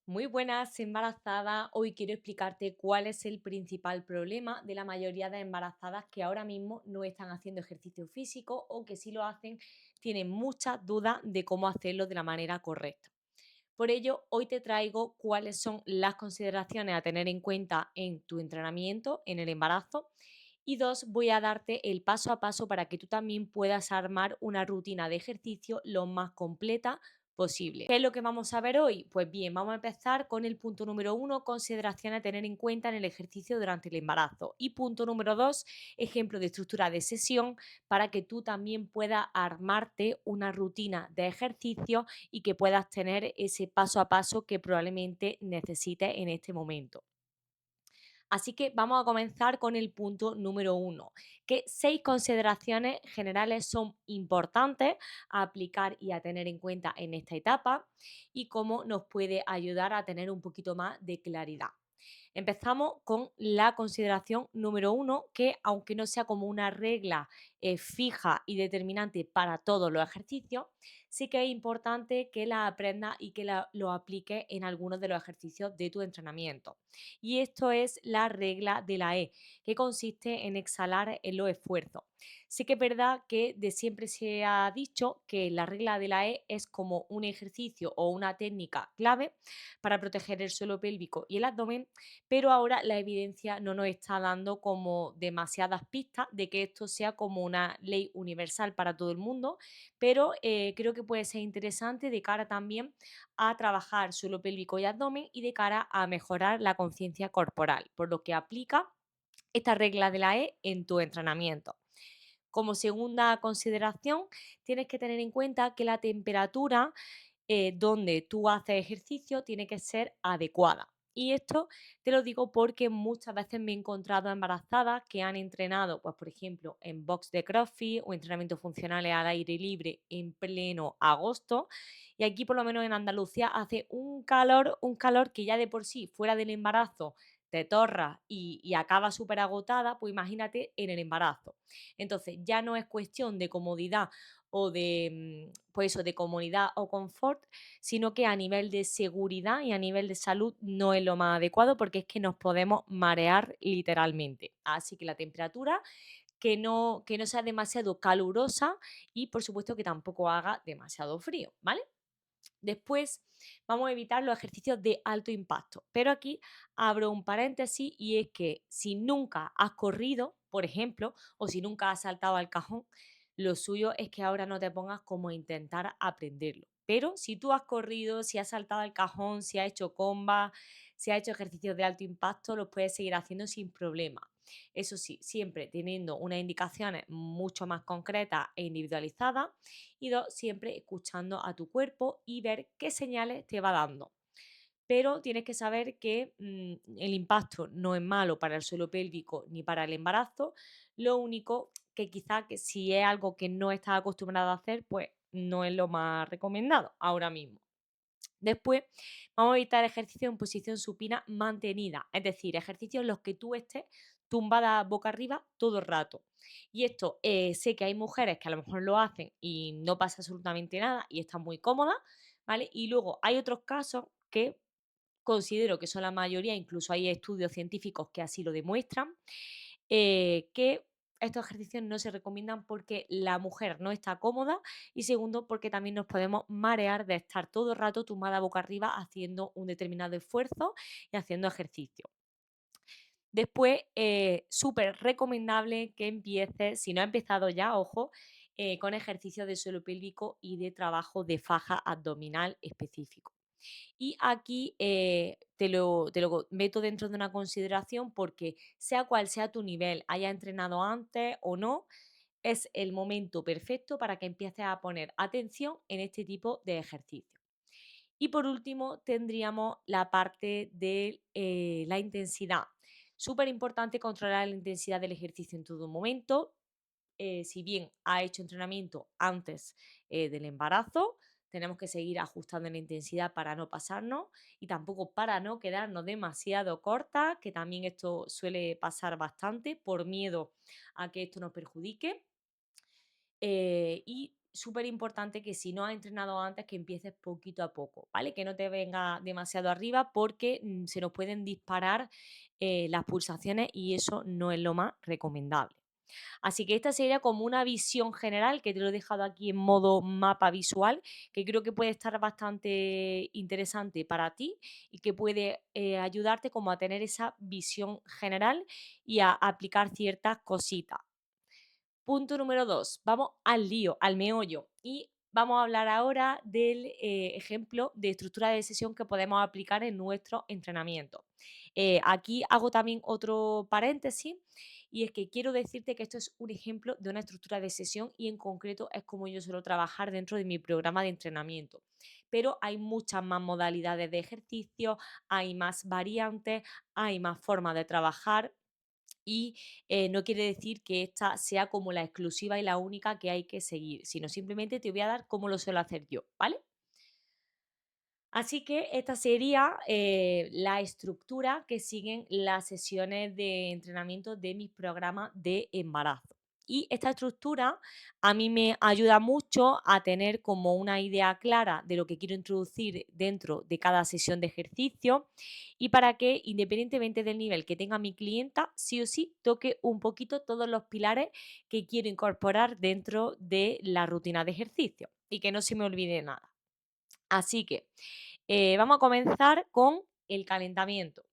Muy buenas, embarazada. Hoy quiero explicarte cuál es el principal problema de la mayoría de embarazadas que ahora mismo no están haciendo ejercicio físico o que si lo hacen tienen muchas dudas de cómo hacerlo de la manera correcta. Por ello, hoy te traigo cuáles son las consideraciones a tener en cuenta en tu entrenamiento, en el embarazo. Y dos, voy a darte el paso a paso para que tú también puedas armar una rutina de ejercicio lo más completa posible. ¿Qué es lo que vamos a ver hoy? Pues bien, vamos a empezar con el punto número uno, consideraciones a tener en cuenta en el ejercicio durante el embarazo. Y punto número dos, ejemplo de estructura de sesión para que tú también puedas armarte una rutina de ejercicio y que puedas tener ese paso a paso que probablemente necesites en este momento. Así que vamos a comenzar con el punto número uno, que 6 consideraciones generales son importantes a aplicar y a tener en cuenta en esta etapa y cómo nos puede ayudar a tener un poquito más de claridad. Empezamos con la consideración número uno, que aunque no sea como una regla fija y determinante para todos los ejercicios, sí que es importante que la aprendas y que lo apliques en algunos de los ejercicios de tu entrenamiento. Y esto es la regla de la E, que consiste en exhalar en los esfuerzos. Sí que es verdad que de siempre se ha dicho que la regla de la E es como un ejercicio o una técnica clave para proteger el suelo pélvico y el abdomen, pero ahora la evidencia no nos está dando como demasiadas pistas de que esto sea como una ley universal para todo el mundo, pero creo que puede ser interesante de cara también a trabajar suelo pélvico y abdomen y de cara a mejorar la conciencia corporal, por lo que aplica esta regla de la E en tu entrenamiento. Como segunda consideración, tienes que tener en cuenta que la temperatura donde tú haces ejercicio tiene que ser adecuada. Y esto te lo digo porque muchas veces me he encontrado embarazadas que han entrenado, pues por ejemplo, en box de CrossFit o entrenamientos funcionales al aire libre en pleno agosto. Y aquí, por lo menos en Andalucía, hace un calor que ya de por sí, fuera del embarazo, te torra y acaba súper agotada, pues imagínate en el embarazo. Entonces, ya no es cuestión de comodidad o de, pues eso, de comodidad o confort, sino que a nivel de seguridad y a nivel de salud no es lo más adecuado porque es que nos podemos marear literalmente. Así que la temperatura que no sea demasiado calurosa y por supuesto que tampoco haga demasiado frío, ¿vale? Después vamos a evitar los ejercicios de alto impacto, pero aquí abro un paréntesis y es que si nunca has corrido, por ejemplo, o si nunca has saltado al cajón, lo suyo es que ahora no te pongas como a intentar aprenderlo. Pero si tú has corrido, si has saltado al cajón, si has hecho comba, si has hecho ejercicios de alto impacto, los puedes seguir haciendo sin problema. Eso sí, siempre teniendo unas indicaciones mucho más concretas e individualizadas y dos, siempre escuchando a tu cuerpo y ver qué señales te va dando. Pero tienes que saber que el impacto no es malo para el suelo pélvico ni para el embarazo. Lo único que quizá que si es algo que no estás acostumbrado a hacer, pues no es lo más recomendado ahora mismo. Después, vamos a evitar ejercicios en posición supina mantenida, es decir, ejercicios en los que tú estés tumbada boca arriba todo el rato. Y esto sé que hay mujeres que a lo mejor lo hacen y no pasa absolutamente nada y están muy cómodas, ¿vale? Y luego hay otros casos que considero que son la mayoría, incluso hay estudios científicos que así lo demuestran, que estos ejercicios no se recomiendan porque la mujer no está cómoda y segundo porque también nos podemos marear de estar todo el rato tumbada boca arriba haciendo un determinado esfuerzo y haciendo ejercicio. Después, súper recomendable que empieces, si no ha empezado ya, ojo, con ejercicios de suelo pélvico y de trabajo de faja abdominal específico. Y aquí te lo meto dentro de una consideración porque sea cual sea tu nivel, haya entrenado antes o no, es el momento perfecto para que empieces a poner atención en este tipo de ejercicio. Y por último, tendríamos la parte de la intensidad. Súper importante controlar la intensidad del ejercicio en todo momento. Si bien ha hecho entrenamiento antes del embarazo, tenemos que seguir ajustando la intensidad para no pasarnos y tampoco para no quedarnos demasiado cortas, que también esto suele pasar bastante por miedo a que esto nos perjudique. Y súper importante que si no has entrenado antes, que empieces poquito a poco, ¿vale? Que no te venga demasiado arriba porque se nos pueden disparar las pulsaciones y eso no es lo más recomendable. Así que esta sería como una visión general que te lo he dejado aquí en modo mapa visual, que creo que puede estar bastante interesante para ti y que puede ayudarte como a tener esa visión general y a aplicar ciertas cositas. Punto número 2, vamos al lío, al meollo. Y vamos a hablar ahora del ejemplo de estructura de sesión que podemos aplicar en nuestro entrenamiento. Aquí hago también otro paréntesis y es que quiero decirte que esto es un ejemplo de una estructura de sesión y en concreto es como yo suelo trabajar dentro de mi programa de entrenamiento. Pero hay muchas más modalidades de ejercicio, hay más variantes, hay más formas de trabajar y no quiere decir que esta sea como la exclusiva y la única que hay que seguir, sino simplemente te voy a dar cómo lo suelo hacer yo, ¿vale? Así que esta sería la estructura que siguen las sesiones de entrenamiento de mis programas de embarazo. Y esta estructura a mí me ayuda mucho a tener como una idea clara de lo que quiero introducir dentro de cada sesión de ejercicio y para que independientemente del nivel que tenga mi clienta, sí o sí toque un poquito todos los pilares que quiero incorporar dentro de la rutina de ejercicio y que no se me olvide nada. Así que vamos a comenzar con el calentamiento,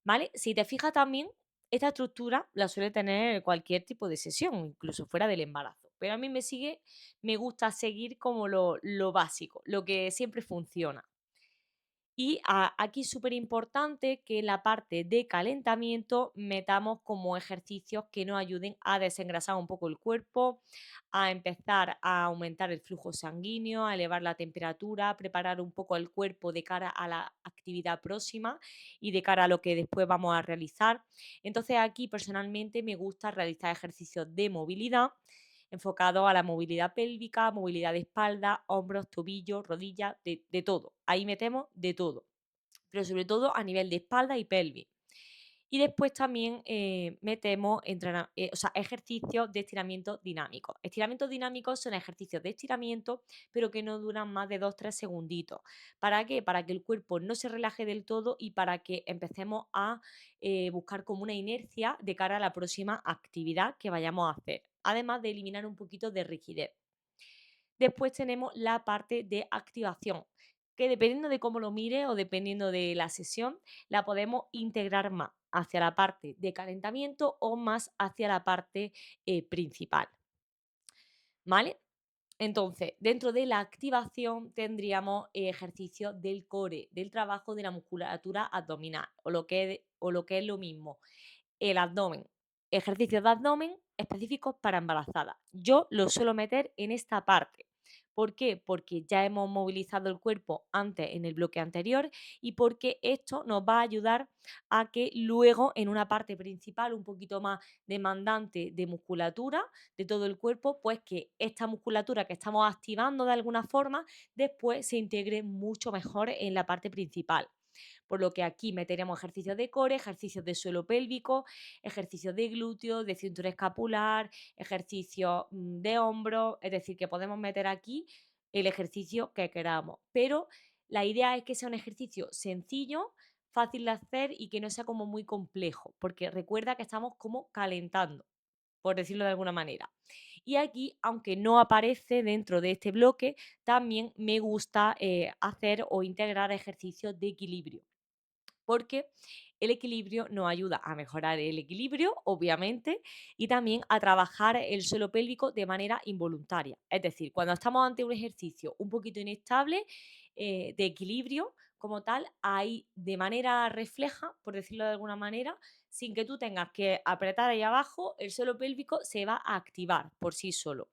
¿vale? Si te fijas también, esta estructura la suele tener cualquier tipo de sesión, incluso fuera del embarazo. Pero a mí me gusta seguir como lo básico, lo que siempre funciona. Y aquí es súper importante que en la parte de calentamiento metamos como ejercicios que nos ayuden a desengrasar un poco el cuerpo, a empezar a aumentar el flujo sanguíneo, a elevar la temperatura, a preparar un poco el cuerpo de cara a la actividad próxima y de cara a lo que después vamos a realizar. Entonces aquí personalmente me gusta realizar ejercicios de movilidad enfocado a la movilidad pélvica, movilidad de espalda, hombros, tobillos, rodillas, de todo. Ahí metemos de todo, pero sobre todo a nivel de espalda y pelvis. Y después también metemos o sea, ejercicios de estiramiento dinámico. Estiramientos dinámicos son ejercicios de estiramiento, pero que no duran más de 2-3 segunditos. ¿Para qué? Para que el cuerpo no se relaje del todo y para que empecemos a buscar como una inercia de cara a la próxima actividad que vayamos a hacer. Además de eliminar un poquito de rigidez. Después tenemos la parte de activación, que dependiendo de cómo lo mire o dependiendo de la sesión, la podemos integrar más hacia la parte de calentamiento o más hacia la parte principal. ¿Vale? Entonces, dentro de la activación tendríamos ejercicios del core, del trabajo de la musculatura abdominal, o lo que es lo mismo, el abdomen. Ejercicios de abdomen específicos para embarazadas. Yo lo suelo meter en esta parte. ¿Por qué? Porque ya hemos movilizado el cuerpo antes en el bloque anterior y porque esto nos va a ayudar a que luego en una parte principal un poquito más demandante de musculatura de todo el cuerpo, pues que esta musculatura que estamos activando de alguna forma después se integre mucho mejor en la parte principal. Por lo que aquí meteremos ejercicios de core, ejercicios de suelo pélvico, ejercicios de glúteo, de cintura escapular, ejercicios de hombro, es decir, que podemos meter aquí el ejercicio que queramos. Pero la idea es que sea un ejercicio sencillo, fácil de hacer y que no sea como muy complejo, porque recuerda que estamos como calentando, por decirlo de alguna manera. Y aquí, aunque no aparece dentro de este bloque, también me gusta hacer o integrar ejercicios de equilibrio porque el equilibrio nos ayuda a mejorar el equilibrio, obviamente, y también a trabajar el suelo pélvico de manera involuntaria. Es decir, cuando estamos ante un ejercicio un poquito inestable de equilibrio como tal, ahí de manera refleja, por decirlo de alguna manera, sin que tú tengas que apretar ahí abajo, el suelo pélvico se va a activar por sí solo.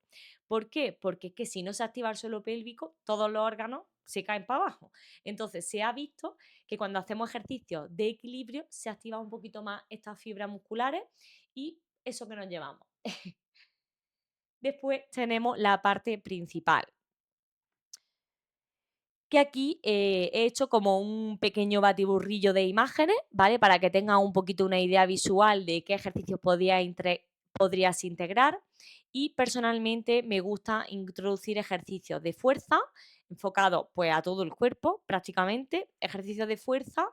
¿Por qué? Porque es que si no se activa el suelo pélvico, todos los órganos se caen para abajo. Entonces, se ha visto que cuando hacemos ejercicios de equilibrio se activan un poquito más estas fibras musculares y eso que nos llevamos. Después tenemos la parte principal, que aquí he hecho como un pequeño batiburrillo de imágenes, ¿vale? Para que tengas un poquito una idea visual de qué ejercicios podrías integrar. Y personalmente me gusta introducir ejercicios de fuerza enfocados pues a todo el cuerpo prácticamente, ejercicios de fuerza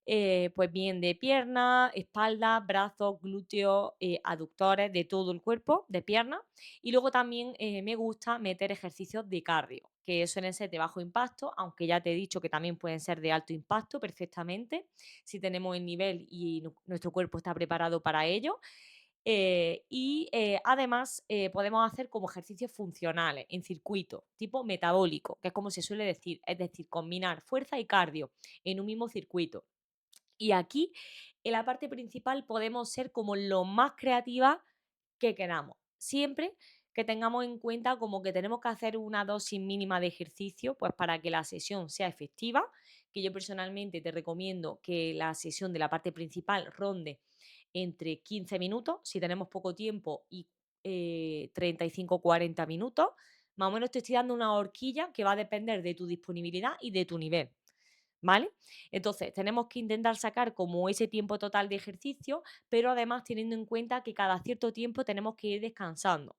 pues bien de piernas, espalda, brazos, glúteos, aductores, de todo el cuerpo, de piernas. Y luego también me gusta meter ejercicios de cardio, que suelen ser de bajo impacto, aunque ya te he dicho que también pueden ser de alto impacto perfectamente, si tenemos el nivel y nuestro cuerpo está preparado para ello. Además, podemos hacer como ejercicios funcionales en circuito, tipo metabólico, que es como se suele decir, es decir, combinar fuerza y cardio en un mismo circuito. Y aquí, en la parte principal, podemos ser como lo más creativas que queramos. Siempre que tengamos en cuenta como que tenemos que hacer una dosis mínima de ejercicio, pues para que la sesión sea efectiva, que yo personalmente te recomiendo que la sesión de la parte principal ronde entre 15 minutos, si tenemos poco tiempo, y 35 o 40 minutos. Más o menos te estoy dando una horquilla que va a depender de tu disponibilidad y de tu nivel. ¿Vale? Entonces, tenemos que intentar sacar como ese tiempo total de ejercicio, pero además teniendo en cuenta que cada cierto tiempo tenemos que ir descansando.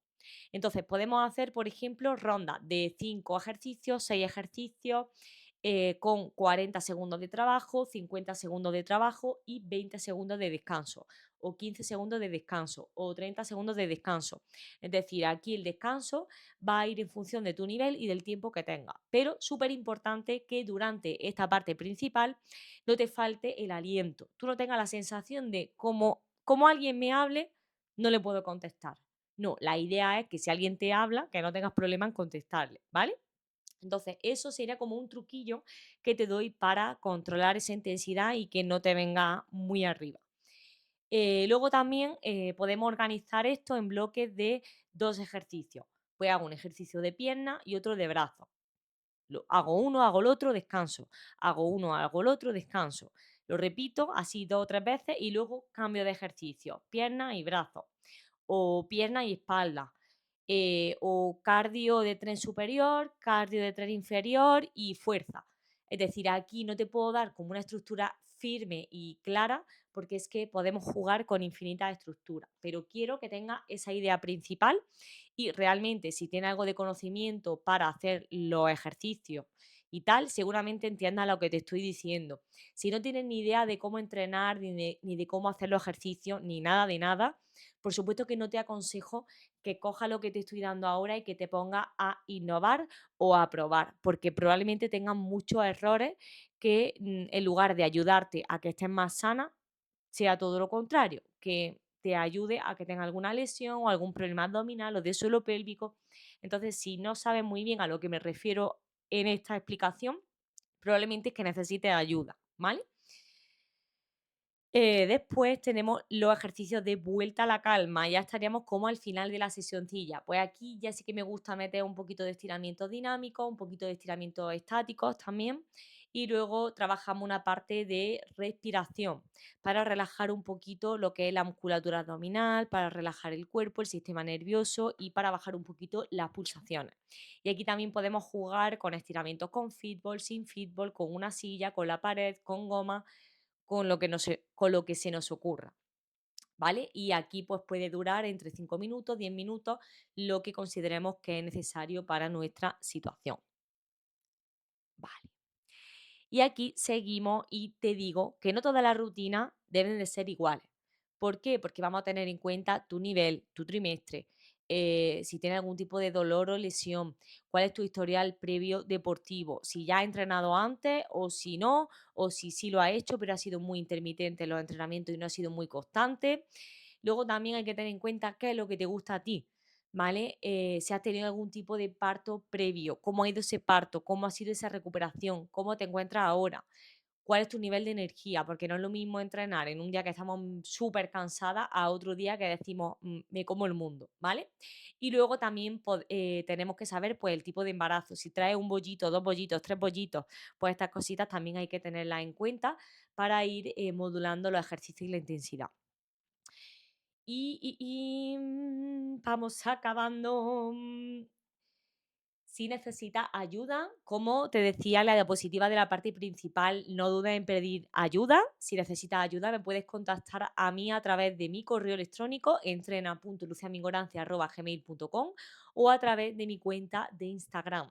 Entonces, podemos hacer, por ejemplo, rondas de 5 ejercicios, 6 ejercicios, con 40 segundos de trabajo, 50 segundos de trabajo y 20 segundos de descanso, o 15 segundos de descanso, o 30 segundos de descanso. Es decir, aquí el descanso va a ir en función de tu nivel y del tiempo que tengas. Pero súper importante que durante esta parte principal no te falte el aliento. Tú no tengas la sensación de como alguien me hable, no le puedo contestar. No, la idea es que si alguien te habla, que no tengas problema en contestarle, ¿vale? Entonces, eso sería como un truquillo que te doy para controlar esa intensidad y que no te venga muy arriba. Luego también podemos organizar esto en bloques de 2 ejercicios. Pues hago un ejercicio de pierna y otro de brazo. Hago uno, hago el otro, descanso. Hago uno, hago el otro, descanso. Lo repito así 2 o 3 veces y luego cambio de ejercicio. Pierna y brazo. O pierna y espalda. O cardio de tren superior, cardio de tren inferior y fuerza. Es decir, aquí no te puedo dar como una estructura firme y clara porque es que podemos jugar con infinitas estructuras, pero quiero que tenga esa idea principal y realmente si tiene algo de conocimiento para hacer los ejercicios y tal, seguramente entienda lo que te estoy diciendo. Si no tienes ni idea de cómo entrenar, ni de cómo hacer los ejercicios, ni nada de nada, por supuesto que no te aconsejo que coja lo que te estoy dando ahora y que te ponga a innovar o a probar, porque probablemente tengan muchos errores que en lugar de ayudarte a que estés más sana, sea todo lo contrario, que te ayude a que tenga alguna lesión o algún problema abdominal o de suelo pélvico. Entonces, si no sabes muy bien a lo que me refiero en esta explicación, probablemente es que necesites ayuda, ¿vale? Después tenemos los ejercicios de vuelta a la calma, ya estaríamos como al final de la sesioncilla. Pues aquí ya sí que me gusta meter un poquito de estiramientos dinámicos, un poquito de estiramientos estáticos también. Y luego trabajamos una parte de respiración para relajar un poquito lo que es la musculatura abdominal, para relajar el cuerpo, el sistema nervioso y para bajar un poquito las pulsaciones. Y aquí también podemos jugar con estiramientos con fitball, sin fitball, con una silla, con la pared, con goma, con lo que se nos ocurra, ¿vale? Y aquí pues puede durar entre 5 minutos, 10 minutos, lo que consideremos que es necesario para nuestra situación. Vale. Y aquí seguimos y te digo que no todas las rutinas deben de ser iguales. ¿Por qué? Porque vamos a tener en cuenta tu nivel, tu trimestre, si tienes algún tipo de dolor o lesión, cuál es tu historial previo deportivo, si ya has entrenado antes o si no, o si sí lo ha hecho, pero ha sido muy intermitente en los entrenamientos y no ha sido muy constante. Luego también hay que tener en cuenta qué es lo que te gusta a ti. ¿Vale? Si has tenido algún tipo de parto previo, cómo ha ido ese parto, cómo ha sido esa recuperación, cómo te encuentras ahora, cuál es tu nivel de energía, porque no es lo mismo entrenar en un día que estamos súper cansadas a otro día que decimos, me como el mundo, ¿vale? Y luego también tenemos que saber pues el tipo de embarazo, si trae un bollito, dos bollitos, tres bollitos, pues estas cositas también hay que tenerlas en cuenta para ir modulando los ejercicios y la intensidad. Vamos acabando. Si necesitas ayuda, como te decía en la diapositiva de la parte principal, no dudes en pedir ayuda. Si necesitas ayuda, me puedes contactar a mí a través de mi correo electrónico entrena.luciamingorancia@gmail.com o a través de mi cuenta de Instagram.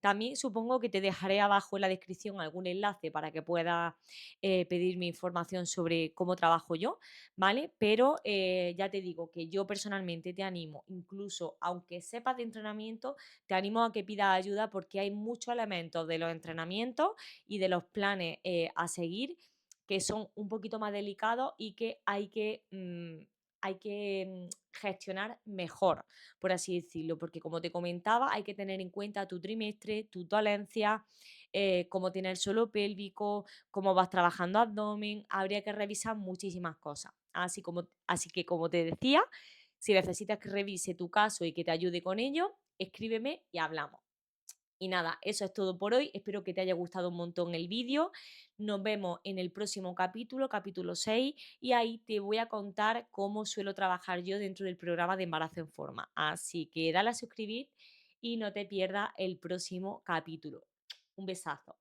También supongo que te dejaré abajo en la descripción algún enlace para que puedas pedirme información sobre cómo trabajo yo, ¿vale? Pero ya te digo que yo personalmente te animo, incluso aunque sepas de entrenamiento, te animo a que pidas ayuda porque hay muchos elementos de los entrenamientos y de los planes a seguir que son un poquito más delicados y que hay que gestionar mejor, por así decirlo, porque como te comentaba, hay que tener en cuenta tu trimestre, tu dolencia, cómo tienes el suelo pélvico, cómo vas trabajando abdomen, habría que revisar muchísimas cosas. Así que, como te decía, si necesitas que revise tu caso y que te ayude con ello, escríbeme y hablamos. Y nada, eso es todo por hoy. Espero que te haya gustado un montón el vídeo. Nos vemos en el próximo capítulo, capítulo 6, y ahí te voy a contar cómo suelo trabajar yo dentro del programa de embarazo en forma. Así que dale a suscribir y no te pierdas el próximo capítulo. Un besazo.